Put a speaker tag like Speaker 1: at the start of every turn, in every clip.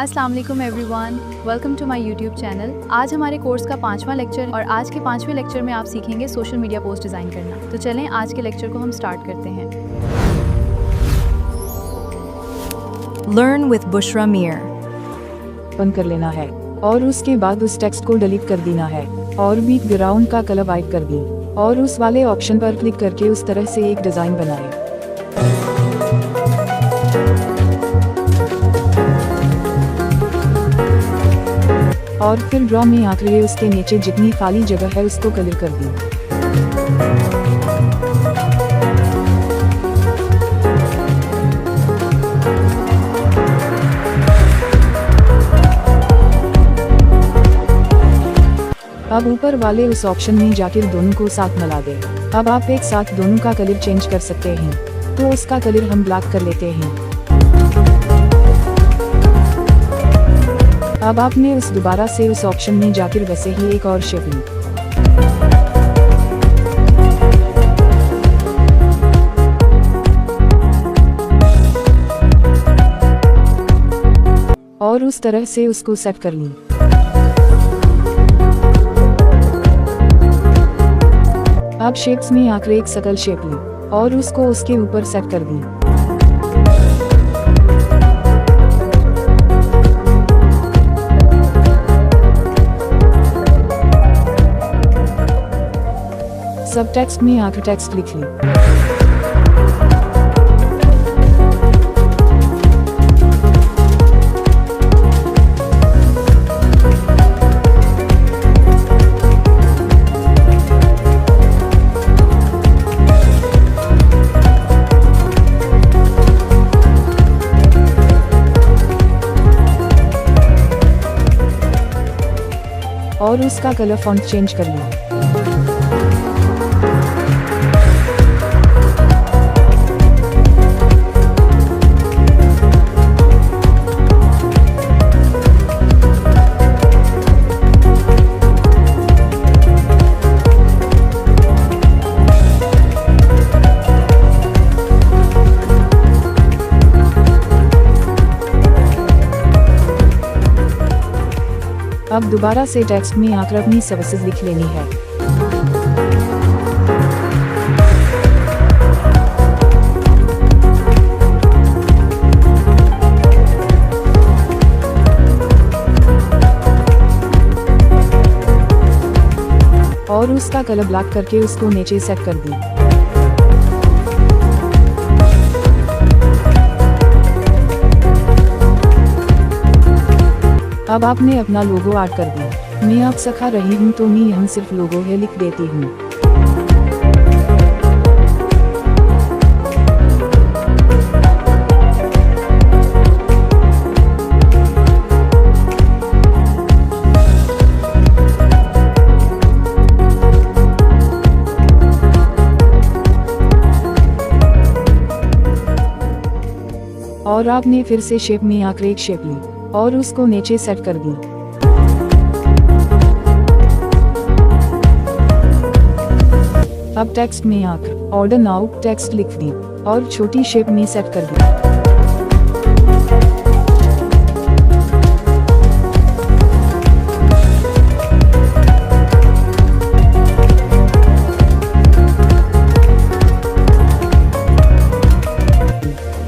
Speaker 1: अस्सलाम वालेकुम everyone, welcome to my YouTube channel. आज हमारे कोर्स का 5वां लेक्चर और आज के 5वें लेक्चर में आप सीखेंगे सोशल मीडिया पोस्ट डिज़ाइन करना। तो चलें आज के लेक्चर को हम स्टार्ट करते हैं।
Speaker 2: Learn with Bushra Mir।
Speaker 3: Open कर लेना है और उसके बाद उस टेक्स्ट को डिलीट कर देना है और बैकग्राउंड का कलर वाइट कर दी और उस वाले ऑप्शन पर क्लिक करके उस तरह से एक डिज़ाइन बनाए। और फिर ड्रॉ में आकर उसके नीचे जितनी खाली जगह है उसको कलर कर दी। अब ऊपर वाले उस ऑप्शन में जाकर दोनों को साथ मिला दे। अब आप एक साथ दोनों का कलर चेंज कर सकते हैं, तो उसका कलर हम ब्लैक कर लेते हैं। अब आपने उस दोबारा से उस ऑप्शन में जाकर वैसे ही एक और शेप ली। और उस तरह से उसको सेट कर ली। अब शेप्स में आकर एक सर्कल शेप ली और उसको उसके ऊपर सेट कर दी। सब टेक्स्ट में आकर टेक्स्ट लिख ली। और उसका कलर फॉन्ट चेंज कर लिया। अब दोबारा से टेक्स्ट में आकर अपनी सर्विसेज लिख लेनी है। और उसका कलर ब्लैक करके उसको नीचे सेट कर दी। अब आपने अपना लोगो ऐड कर दिया। मैं अब सिखा रही हूँ तो मैं यहाँ सिर्फ लोगो है लिख देती हूँ। और आपने फिर से शेप में आकर एक शेप ली और उसको नीचे सेट कर दी। अब टेक्स्ट में आकर ऑर्डर नाउ टेक्स्ट लिख दी और छोटी शेप में सेट कर दी।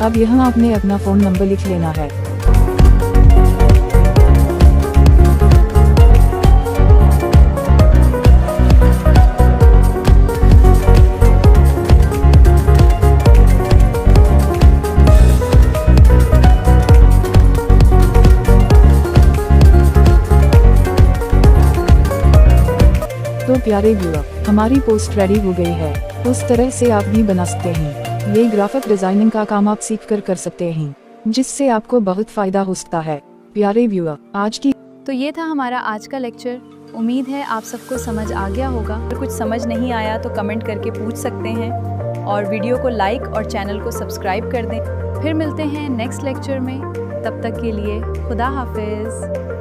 Speaker 3: अब यहाँ आपने अपना फोन नंबर लिख लेना है। तो प्यारे व्यूअर, हमारी पोस्ट रेडी हो गई है। उस तरह से आप भी बना सकते हैं। ये ग्राफिक डिजाइनिंग का काम आप सीख कर सकते हैं, जिससे आपको बहुत फायदा हो सकता है। प्यारे व्यूअर, आज की
Speaker 1: तो ये था हमारा आज का लेक्चर। उम्मीद है आप सबको समझ आ गया होगा। अगर कुछ समझ नहीं आया तो कमेंट करके पूछ सकते हैं और वीडियो को लाइक और चैनल को सब्सक्राइब कर दें। फिर मिलते हैं नेक्स्ट लेक्चर में। तब तक के लिए खुदा हाफिज़।